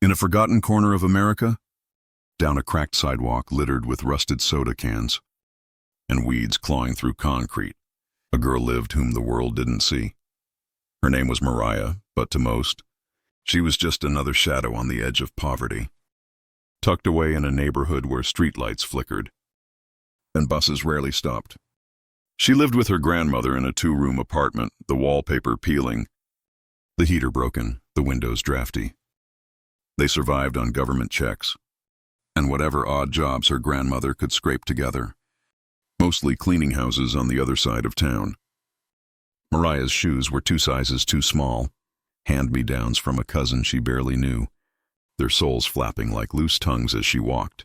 In a forgotten corner of America, down a cracked sidewalk littered with rusted soda cans and weeds clawing through concrete, a girl lived whom the world didn't see. Her name was Mariah, but to most, she was just another shadow on the edge of poverty, tucked away in a neighborhood where streetlights flickered and buses rarely stopped. She lived with her grandmother in a 2-room apartment, the wallpaper peeling, the heater broken, the windows drafty. They survived on government checks and whatever odd jobs her grandmother could scrape together, mostly cleaning houses on the other side of town. Mariah's shoes were 2 sizes too small, hand-me-downs from a cousin she barely knew, their soles flapping like loose tongues as she walked.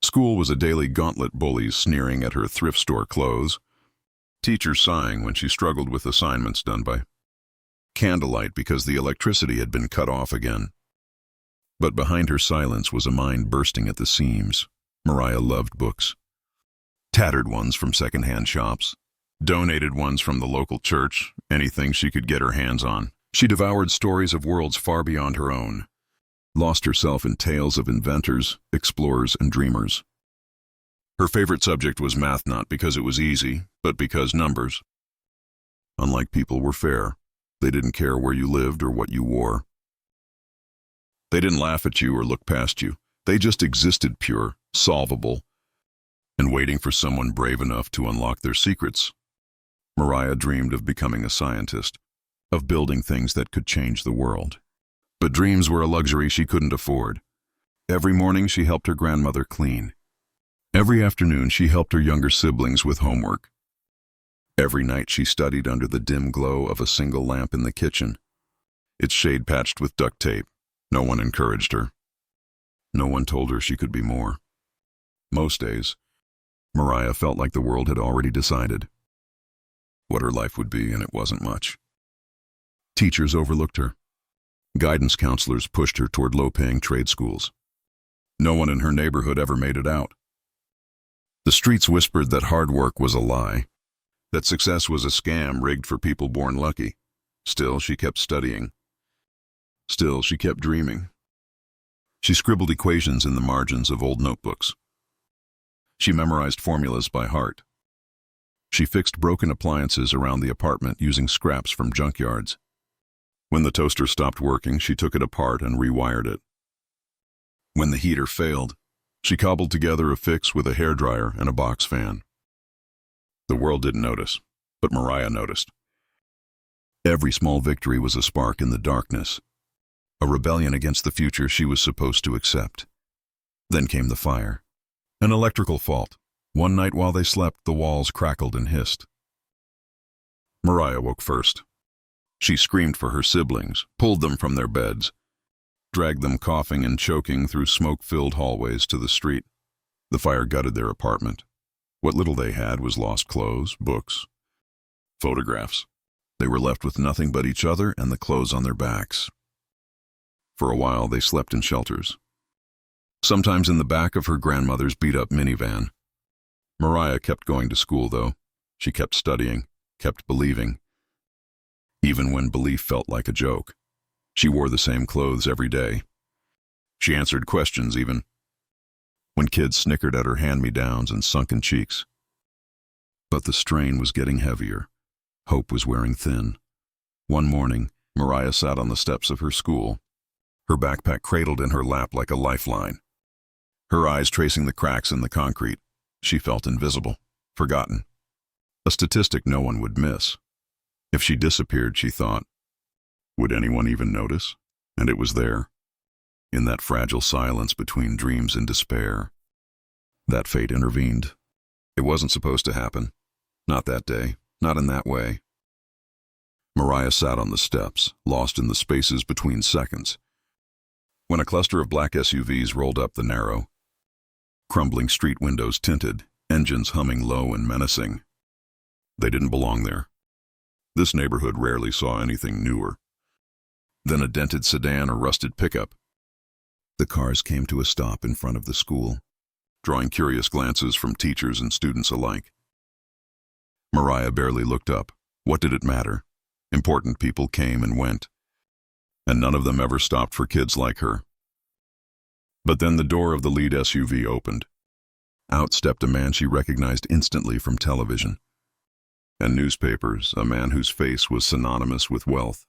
School was a daily gauntlet, bullies sneering at her thrift store clothes, teachers sighing when she struggled with assignments done by candlelight because the electricity had been cut off again. But behind her silence was a mind bursting at the seams. Mariah loved books. Tattered ones from secondhand shops, donated ones from the local church, anything she could get her hands on. She devoured stories of worlds far beyond her own, lost herself in tales of inventors, explorers, and dreamers. Her favorite subject was math, not because it was easy, but because numbers, unlike people, were fair. They didn't care where you lived or what you wore. They didn't laugh at you or look past you. They just existed, pure, solvable, and waiting for someone brave enough to unlock their secrets. Mariah dreamed of becoming a scientist, of building things that could change the world. But dreams were a luxury she couldn't afford. Every morning she helped her grandmother clean. Every afternoon she helped her younger siblings with homework. Every night she studied under the dim glow of a single lamp in the kitchen, its shade patched with duct tape. No one encouraged her. No one told her she could be more. Most days, Mariah felt like the world had already decided what her life would be, and it wasn't much. Teachers overlooked her. Guidance counselors pushed her toward low-paying trade schools. No one in her neighborhood ever made it out. The streets whispered that hard work was a lie, that success was a scam rigged for people born lucky. Still, she kept studying. Still, she kept dreaming. She scribbled equations in the margins of old notebooks. She memorized formulas by heart. She fixed broken appliances around the apartment using scraps from junkyards. When the toaster stopped working, she took it apart and rewired it. When the heater failed, she cobbled together a fix with a hairdryer and a box fan. The world didn't notice, but Mariah noticed. Every small victory was a spark in the darkness, a rebellion against the future she was supposed to accept. Then came the fire. An electrical fault. One night while they slept, the walls crackled and hissed. Mariah woke first. She screamed for her siblings, pulled them from their beds, dragged them coughing and choking through smoke-filled hallways to the street. The fire gutted their apartment. What little they had was lost clothes, books, photographs. They were left with nothing but each other and the clothes on their backs. For a while, they slept in shelters, sometimes in the back of her grandmother's beat-up minivan. Mariah kept going to school, though. She kept studying, kept believing, even when belief felt like a joke. She wore the same clothes every day. She answered questions even when kids snickered at her hand-me-downs and sunken cheeks. But the strain was getting heavier. Hope was wearing thin. One morning, Mariah sat on the steps of her school, her backpack cradled in her lap like a lifeline. Her eyes tracing the cracks in the concrete, she felt invisible, forgotten. A statistic no one would miss. If she disappeared, she thought, would anyone even notice? And it was there, in that fragile silence between dreams and despair. That fate intervened. It wasn't supposed to happen. Not that day, not in that way. Mariah sat on the steps, lost in the spaces between seconds, when a cluster of black SUVs rolled up the narrow, crumbling street windows tinted, engines humming low and menacing. They didn't belong there. This neighborhood rarely saw anything newer than a dented sedan or rusted pickup. The cars came to a stop in front of the school, drawing curious glances from teachers and students alike. Mariah barely looked up. What did it matter? Important people came and went, and none of them ever stopped for kids like her, But then the door of the lead SUV opened. Out stepped a man she recognized instantly from television and newspapers, a man whose face was synonymous with wealth,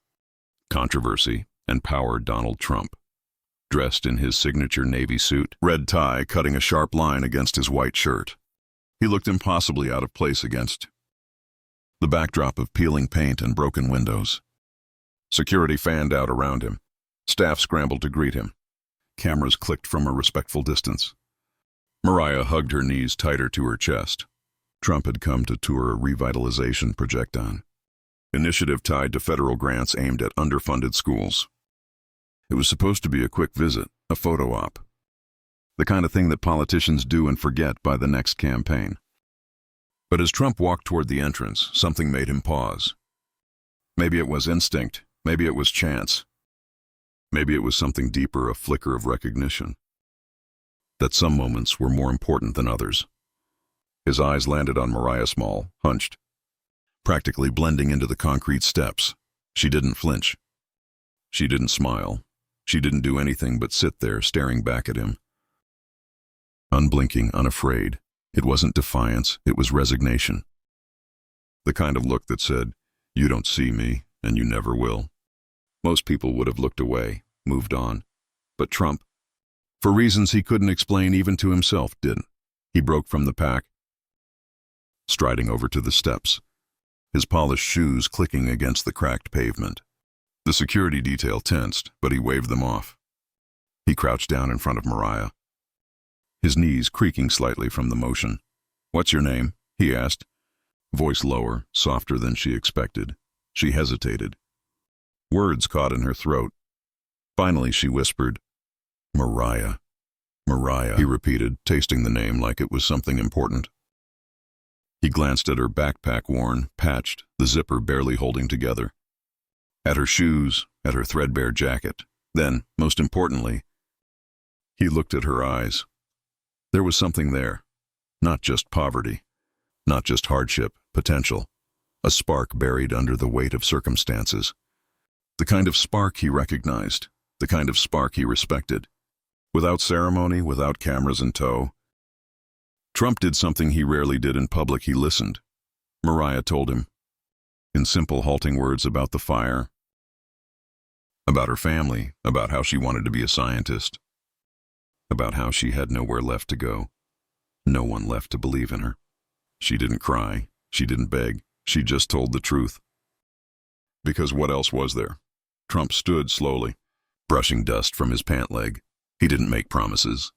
controversy, and power. Donald Trump, dressed in his signature navy suit, red tie cutting a sharp line against his white shirt. He looked impossibly out of place against the backdrop of peeling paint and broken windows. Security fanned out around him. Staff scrambled to greet him. Cameras clicked from a respectful distance. Mariah hugged her knees tighter to her chest. Trump had come to tour a revitalization project on initiative tied to federal grants aimed at underfunded schools. It was supposed to be a quick visit, a photo op. The kind of thing that politicians do and forget by the next campaign. But as Trump walked toward the entrance, something made him pause. Maybe it was instinct, maybe it was chance. Maybe it was something deeper, a flicker of recognition. That some moments were more important than others. His eyes landed on Mariah Small, hunched, practically blending into the concrete steps. She didn't flinch. She didn't smile. She didn't do anything but sit there, staring back at him. Unblinking, unafraid. It wasn't defiance, it was resignation. The kind of look that said, "You don't see me, and you never will." Most people would have looked away, moved on. But Trump, for reasons he couldn't explain even to himself, didn't. He broke from the pack, striding over to the steps, his polished shoes clicking against the cracked pavement. The security detail tensed, but he waved them off. He crouched down in front of Mariah, his knees creaking slightly from the motion. "What's your name?" he asked, voice lower, softer than she expected. She hesitated. Words caught in her throat. Finally she whispered, "Mariah." "Mariah," he repeated, tasting the name like it was something important. He glanced at her backpack, worn, patched, the zipper barely holding together. At her shoes, at her threadbare jacket. Then, most importantly, he looked at her eyes. There was something there. Not just poverty. Not just hardship, potential. A spark buried under the weight of circumstances. The kind of spark he recognized. The kind of spark he respected. Without ceremony, without cameras in tow. Trump did something he rarely did in public. He listened. Mariah told him, in simple, halting words, about the fire, about her family, about how she wanted to be a scientist, about how she had nowhere left to go, no one left to believe in her. She didn't cry, she didn't beg, she just told the truth. Because what else was there? Trump stood slowly, brushing dust from his pant leg. He didn't make promises.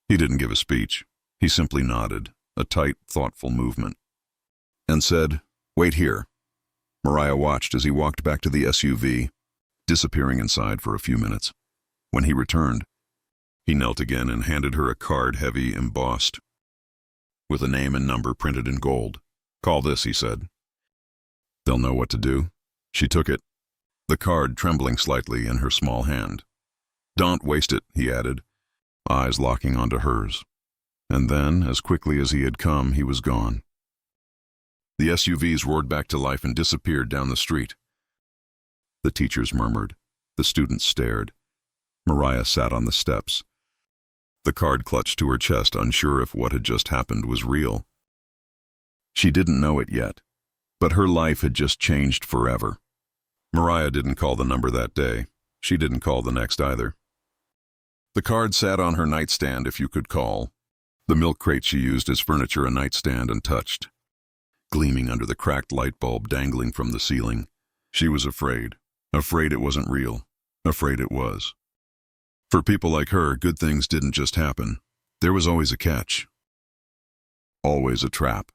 He didn't give a speech. He simply nodded, a tight, thoughtful movement, and said, "Wait here." Mariah watched as he walked back to the SUV, disappearing inside for a few minutes. When he returned, he knelt again and handed her a card, heavy, embossed, with a name and number printed in gold. "Call this," he said. "They'll know what to do." She took it, the card trembling slightly in her small hand. "Don't waste it," he added, eyes locking onto hers. And then, as quickly as he had come, he was gone. The SUVs roared back to life and disappeared down the street. The teachers murmured. The students stared. Mariah sat on the steps, the card clutched to her chest, unsure if what had just happened was real. She didn't know it yet, but her life had just changed forever. Mariah didn't call the number that day. She didn't call the next either. The card sat on her nightstand, if you could call. The milk crate she used as furniture, a nightstand untouched, gleaming under the cracked light bulb dangling from the ceiling. She was afraid. Afraid it wasn't real. Afraid it was. For people like her, good things didn't just happen. There was always a catch. Always a trap.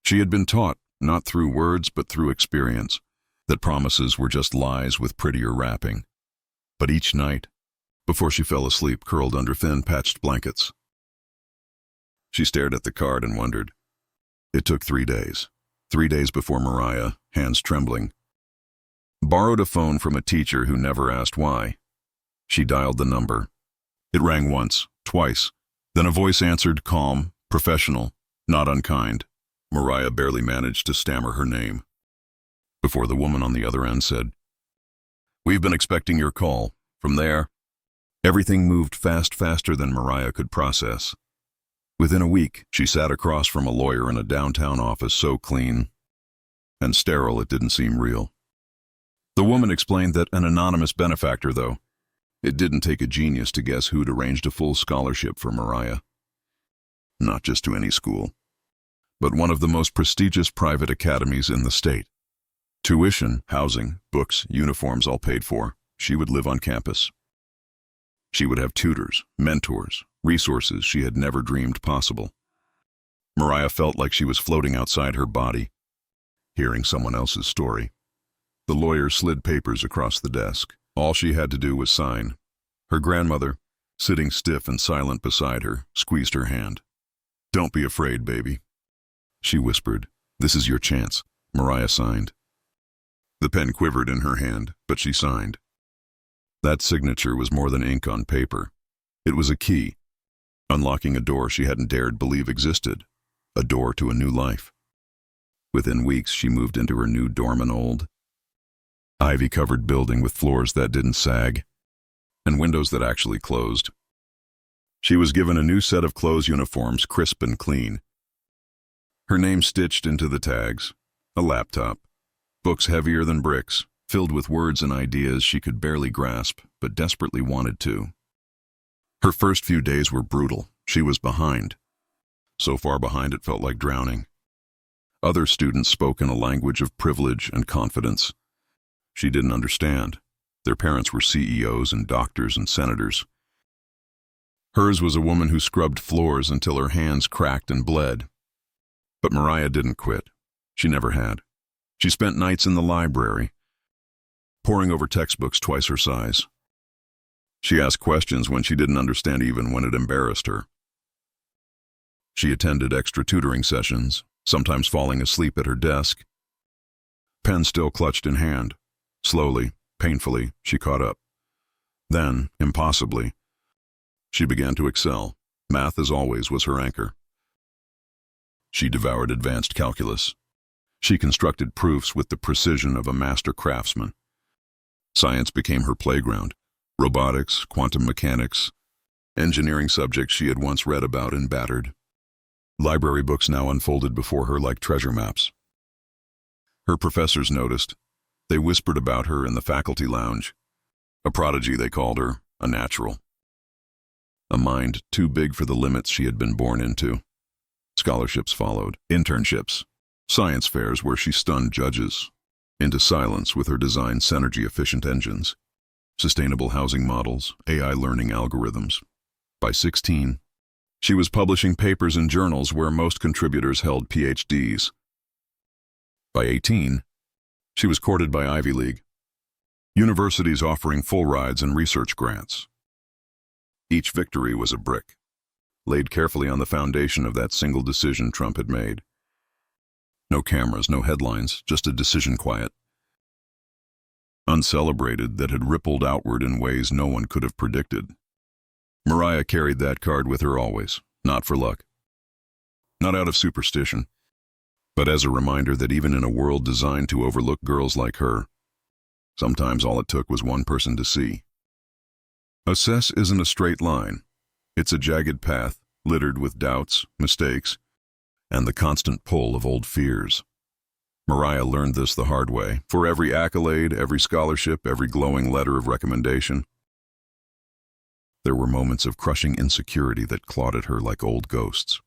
She had been taught, not through words but through experience, that promises were just lies with prettier wrapping. But each night, before she fell asleep curled under thin, patched blankets, she stared at the card and wondered. It took 3 days. 3 days before Mariah, hands trembling, borrowed a phone from a teacher who never asked why. She dialed the number. It rang once, twice. Then a voice answered, calm, professional, not unkind. Mariah barely managed to stammer her name, before the woman on the other end said, "We've been expecting your call." From there, Everything moved faster than Mariah could process. Within a week, she sat across from a lawyer in a downtown office so clean and sterile it didn't seem real. The woman explained that an anonymous benefactor, though, it didn't take a genius to guess who'd arranged a full scholarship for Mariah. Not just to any school, but one of the most prestigious private academies in the state. Tuition, housing, books, uniforms all paid for. She would live on campus. She would have tutors, mentors, resources she had never dreamed possible. Mariah felt like she was floating outside her body, hearing someone else's story. The lawyer slid papers across the desk. All she had to do was sign. Her grandmother, sitting stiff and silent beside her, squeezed her hand. "Don't be afraid, baby," she whispered. "This is your chance." Mariah signed. The pen quivered in her hand, but she signed. That signature was more than ink on paper. It was a key, unlocking a door she hadn't dared believe existed, a door to a new life. Within weeks, she moved into her new dorm, an old, ivy-covered building with floors that didn't sag and windows that actually closed. She was given a new set of clothes uniforms, crisp and clean. Her name stitched into the tags, a laptop, books heavier than bricks, filled with words and ideas she could barely grasp but desperately wanted to. Her first few days were brutal. She was behind. So far behind it felt like drowning. Other students spoke in a language of privilege and confidence she didn't understand. Their parents were CEOs and doctors and senators. Hers was a woman who scrubbed floors until her hands cracked and bled. But Mariah didn't quit. She never had. She spent nights in the library, poring over textbooks twice her size. She asked questions when she didn't understand, even when it embarrassed her. She attended extra tutoring sessions, sometimes falling asleep at her desk, pen still clutched in hand. Slowly, painfully, she caught up. Then, impossibly, she began to excel. Math, as always, was her anchor. She devoured advanced calculus. She constructed proofs with the precision of a master craftsman. Science became her playground. Robotics, quantum mechanics, engineering subjects she had once read about and battered. Library books now unfolded before her like treasure maps. Her professors noticed. They whispered about her in the faculty lounge. A prodigy, they called her, a natural. A mind too big for the limits she had been born into. Scholarships followed, internships, science fairs where she stunned judges into silence with her design synergy-efficient engines, sustainable housing models, AI learning algorithms. By 16, she was publishing papers in journals where most contributors held PhDs. By 18, she was courted by Ivy League, universities offering full rides and research grants. Each victory was a brick, laid carefully on the foundation of that single decision Trump had made. No cameras, no headlines, just a decision quiet, uncelebrated, that had rippled outward in ways no one could have predicted. Mariah carried that card with her always, not for luck, not out of superstition, but as a reminder that even in a world designed to overlook girls like her, sometimes all it took was one person to see. Success isn't a straight line. It's a jagged path, littered with doubts, mistakes, and the constant pull of old fears. Mariah learned this the hard way. For every accolade, every scholarship, every glowing letter of recommendation, there were moments of crushing insecurity that clawed at her like old ghosts.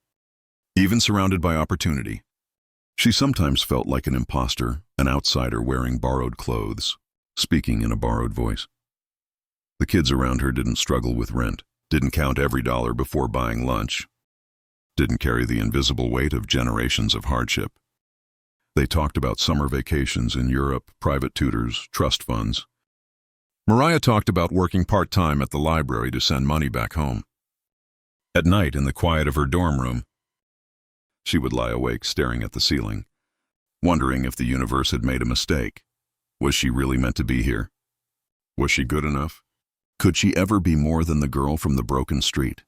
Even surrounded by opportunity, she sometimes felt like an imposter, an outsider wearing borrowed clothes, speaking in a borrowed voice. The kids around her didn't struggle with rent, didn't count every dollar before buying lunch, didn't carry the invisible weight of generations of hardship. They talked about summer vacations in Europe, private tutors, trust funds. Mariah talked about working part-time at the library to send money back home. At night, in the quiet of her dorm room, she would lie awake staring at the ceiling, wondering if the universe had made a mistake. Was she really meant to be here? Was she good enough? Could she ever be more than the girl from the broken street?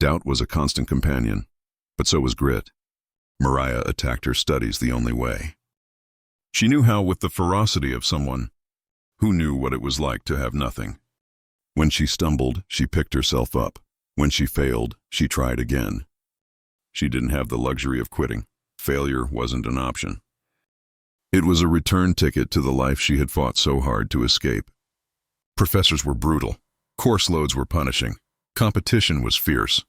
Doubt was a constant companion, but so was grit. Mariah attacked her studies the only way. She knew how, with the ferocity of someone who knew what it was like to have nothing. When she stumbled, she picked herself up. When she failed, she tried again. She didn't have the luxury of quitting. Failure wasn't an option. It was a return ticket to the life she had fought so hard to escape. Professors were brutal. Course loads were punishing. Competition was fierce.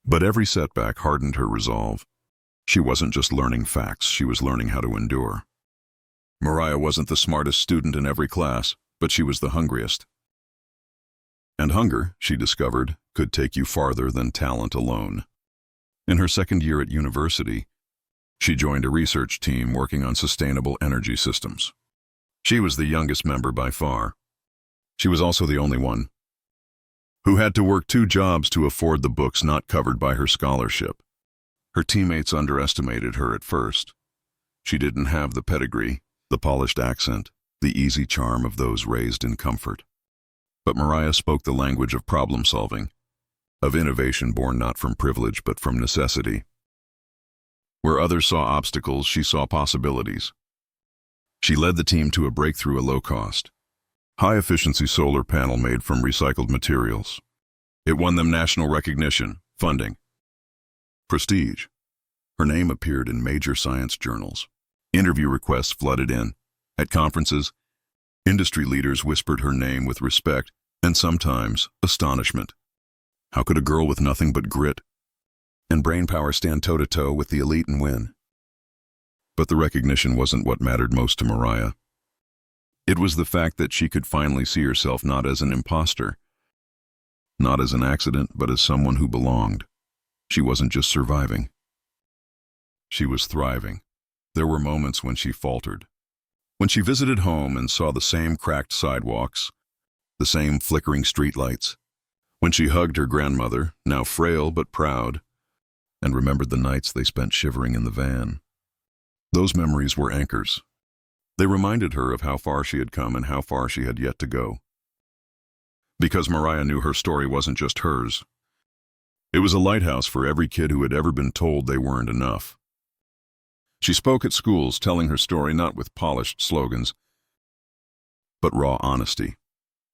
But every setback hardened her resolve. She wasn't just learning facts, she was learning how to endure. Mariah wasn't the smartest student in every class, but she was the hungriest. And hunger, she discovered, could take you farther than talent alone. In her second year at university, she joined a research team working on sustainable energy systems. She was the youngest member by far. She was also the only one who had to work 2 jobs to afford the books not covered by her scholarship. Her teammates underestimated her at first. She didn't have the pedigree, the polished accent, the easy charm of those raised in comfort. But Mariah spoke the language of problem-solving, of innovation born not from privilege but from necessity. Where others saw obstacles, she saw possibilities. She led the team to a breakthrough at low cost. High-efficiency solar panel made from recycled materials. It won them national recognition, funding, prestige. Her name appeared in major science journals. Interview requests flooded in. At conferences, industry leaders whispered her name with respect and sometimes astonishment. How could a girl with nothing but grit and brainpower stand toe-to-toe with the elite and win? But the recognition wasn't what mattered most to Mariah. It was the fact that she could finally see herself not as an imposter, not as an accident, but as someone who belonged. She wasn't just surviving. She was thriving. There were moments when she faltered. When she visited home and saw the same cracked sidewalks, the same flickering streetlights. When she hugged her grandmother, now frail but proud, and remembered the nights they spent shivering in the van. Those memories were anchors. They reminded her of how far she had come and how far she had yet to go. Because Mariah knew her story wasn't just hers. It was a lighthouse for every kid who had ever been told they weren't enough. She spoke at schools, telling her story not with polished slogans, but raw honesty.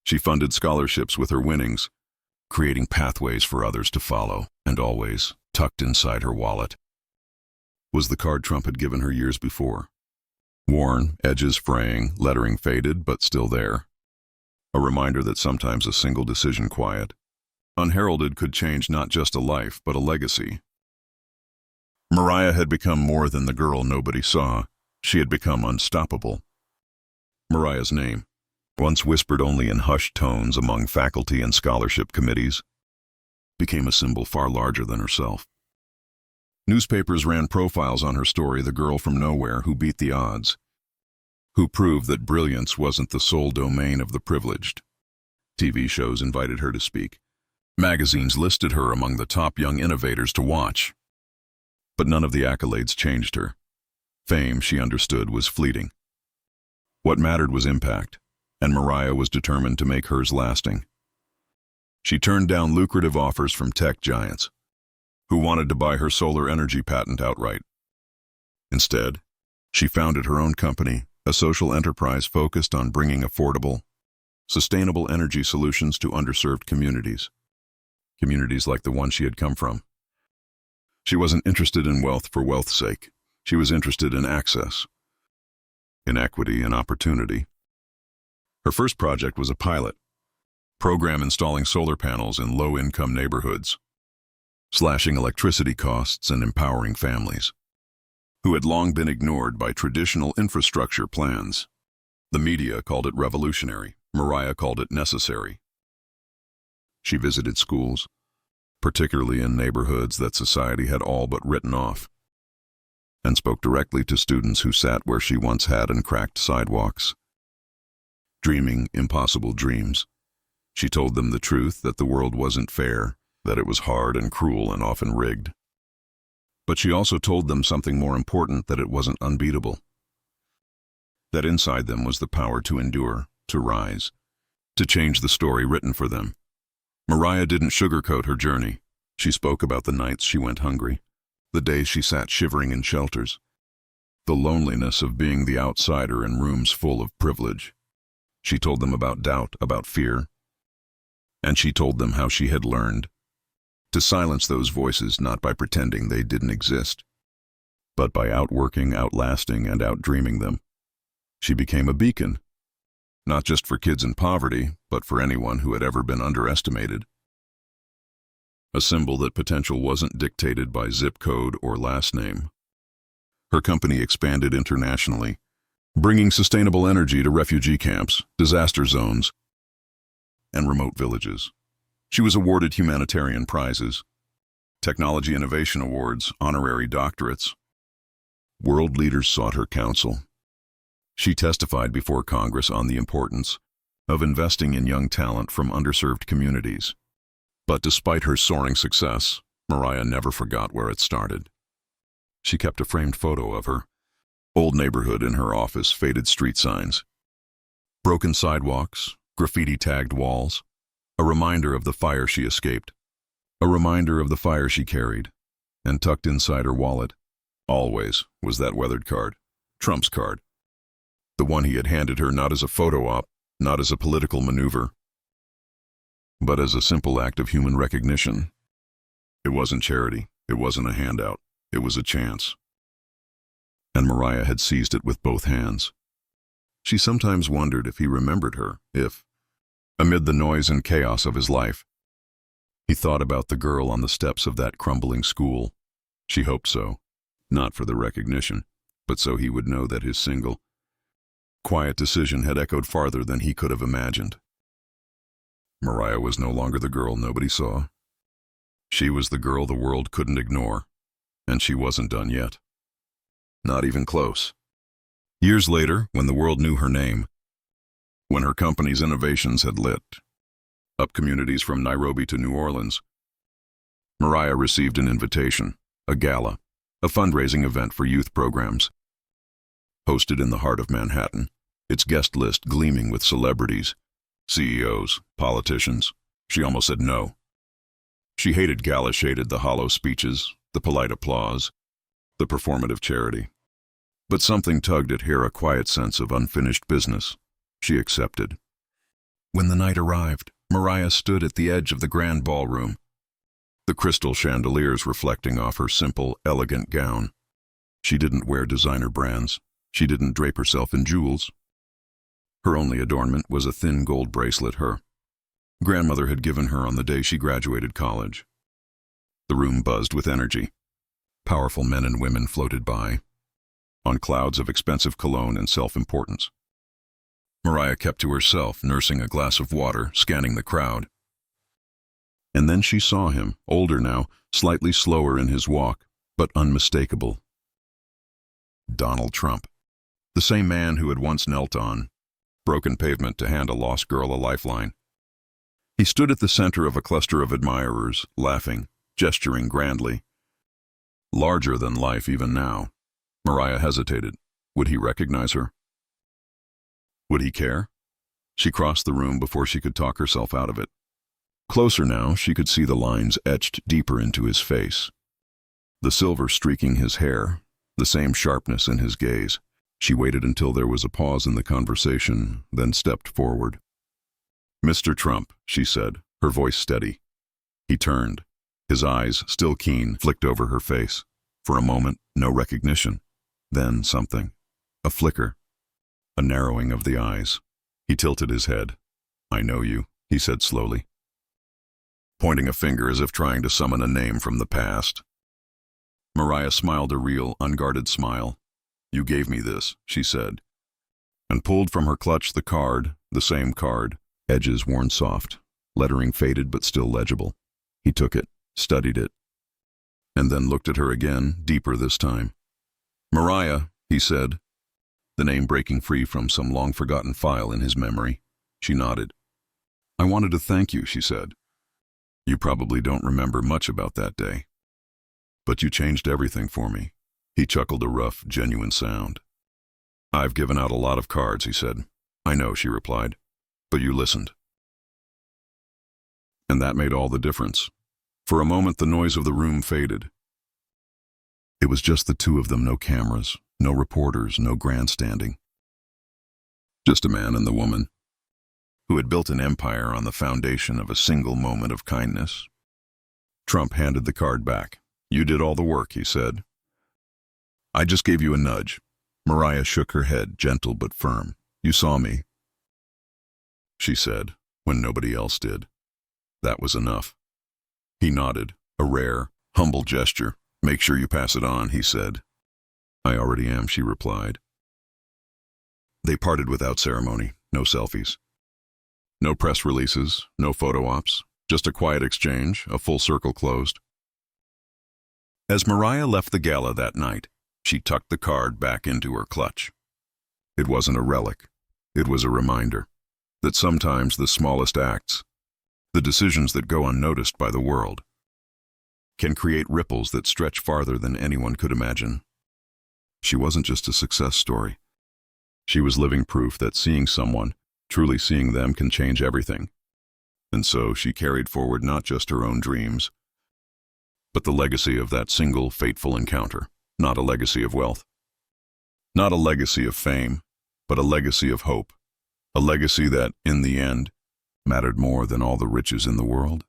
She funded scholarships with her winnings, creating pathways for others to follow, and always, tucked inside her wallet, was the card Trump had given her years before. Worn, edges fraying, lettering faded, but still there. A reminder that sometimes a single decision quiet, unheralded, could change not just a life, but a legacy. Mariah had become more than the girl nobody saw. She had become unstoppable. Mariah's name, once whispered only in hushed tones among faculty and scholarship committees, became a symbol far larger than herself. Newspapers ran profiles on her story, the girl from nowhere who beat the odds, who proved that brilliance wasn't the sole domain of the privileged. TV shows invited her to speak. Magazines listed her among the top young innovators to watch. But none of the accolades changed her. Fame, she understood, was fleeting. What mattered was impact, and Mariah was determined to make hers lasting. She turned down lucrative offers from tech giants, who wanted to buy her solar energy patent outright. Instead, she founded her own company, a social enterprise focused on bringing affordable, sustainable energy solutions to underserved communities like the one she had come from. She wasn't interested in wealth for wealth's sake. She was interested in access, in equity and opportunity. Her first project was a pilot program installing solar panels in low-income neighborhoods, slashing electricity costs and empowering families who had long been ignored by traditional infrastructure plans. The media called it revolutionary. Mariah called it necessary. She visited schools, particularly in neighborhoods that society had all but written off, and spoke directly to students who sat where she once had in cracked sidewalks, dreaming impossible dreams. She told them the truth, that the world wasn't fair, that it was hard and cruel and often rigged. But she also told them something more important, that it wasn't unbeatable. That inside them was the power to endure, to rise, to change the story written for them. Mariah didn't sugarcoat her journey. She spoke about the nights she went hungry, the days she sat shivering in shelters, the loneliness of being the outsider in rooms full of privilege. She told them about doubt, about fear, And she told them how she had learned to silence those voices, not by pretending they didn't exist, but by outworking, outlasting, and outdreaming them. She became a beacon, not just for kids in poverty, but for anyone who had ever been underestimated. A symbol that potential wasn't dictated by zip code or last name. Her company expanded internationally, bringing sustainable energy to refugee camps, disaster zones, and remote villages. She was awarded humanitarian prizes, technology innovation awards, honorary doctorates. World leaders sought her counsel. She testified before Congress on the importance of investing in young talent from underserved communities. But despite her soaring success, Mariah never forgot where it started. She kept a framed photo of her old neighborhood in her office, faded street signs, broken sidewalks, graffiti-tagged walls, a reminder of the fire she escaped, a reminder of the fire she carried, and tucked inside her wallet, always, was that weathered card, Trump's card. The one he had handed her not as a photo op, not as a political maneuver, but as a simple act of human recognition. It wasn't charity, it wasn't a handout, it was a chance. And Mariah had seized it with both hands. She sometimes wondered if he remembered her, if, amid the noise and chaos of his life, he thought about the girl on the steps of that crumbling school. She hoped so, not for the recognition, but so he would know that his single, quiet decision had echoed farther than he could have imagined. Mariah was no longer the girl nobody saw. She was the girl the world couldn't ignore, and she wasn't done yet. Not even close. Years later, when the world knew her name, when her company's innovations had lit up communities from Nairobi to New Orleans, Mariah received an invitation, a gala, a fundraising event for youth programs. Hosted in the heart of Manhattan, its guest list gleaming with celebrities, CEOs, politicians. She almost said no. She hated gala-shaded the hollow speeches, the polite applause, the performative charity. But something tugged at her, a quiet sense of unfinished business. She accepted. When the night arrived, Mariah stood at the edge of the grand ballroom, the crystal chandeliers reflecting off her simple, elegant gown. She didn't wear designer brands. She didn't drape herself in jewels. Her only adornment was a thin gold bracelet her grandmother had given her on the day she graduated college. The room buzzed with energy. Powerful men and women floated by, on clouds of expensive cologne and self-importance. Mariah kept to herself, nursing a glass of water, scanning the crowd. And then she saw him, older now, slightly slower in his walk, but unmistakable. Donald Trump. The same man who had once knelt on broken pavement to hand a lost girl a lifeline. He stood at the center of a cluster of admirers, laughing, gesturing grandly. Larger than life even now. Mariah hesitated. Would he recognize her? Would he care? She crossed the room before she could talk herself out of it. Closer now, she could see the lines etched deeper into his face. The silver streaking his hair, the same sharpness in his gaze. She waited until there was a pause in the conversation, then stepped forward. "Mr. Trump," she said, her voice steady. He turned. His eyes, still keen, flicked over her face. For a moment, no recognition. Then something. A flicker. A narrowing of the eyes. He tilted his head. "I know you," he said slowly, pointing a finger as if trying to summon a name from the past. Mariah smiled a real, unguarded smile. "You gave me this," she said, and pulled from her clutch the card, the same card, edges worn soft, lettering faded but still legible. He took it, studied it, and then looked at her again, deeper this time. "Mariah," he said, the name breaking free from some long-forgotten file in his memory. She nodded. "I wanted to thank you," she said. "You probably don't remember much about that day, but you changed everything for me." He chuckled a rough, genuine sound. "I've given out a lot of cards," he said. "I know," she replied, "but you listened." And that made all the difference. For a moment, the noise of the room faded. It was just the two of them, no cameras, no reporters, no grandstanding. Just a man and the woman. who had built an empire on the foundation of a single moment of kindness. Trump handed the card back. "You did all the work," he said. "I just gave you a nudge." Mariah shook her head, gentle but firm. "You saw me," she said, when nobody else did. That was enough. He nodded, a rare, humble gesture. "Make sure you pass it on," he said. "I already am," she replied. They parted without ceremony, no selfies. No press releases, no photo ops, just a quiet exchange, a full circle closed. As Mariah left the gala that night, she tucked the card back into her clutch. It wasn't a relic. It was a reminder that sometimes the smallest acts, the decisions that go unnoticed by the world, can create ripples that stretch farther than anyone could imagine. She wasn't just a success story. She was living proof that seeing someone, truly seeing them, can change everything. And so she carried forward not just her own dreams, but the legacy of that single fateful encounter. Not a legacy of wealth, not a legacy of fame, but a legacy of hope. A legacy that, in the end, mattered more than all the riches in the world.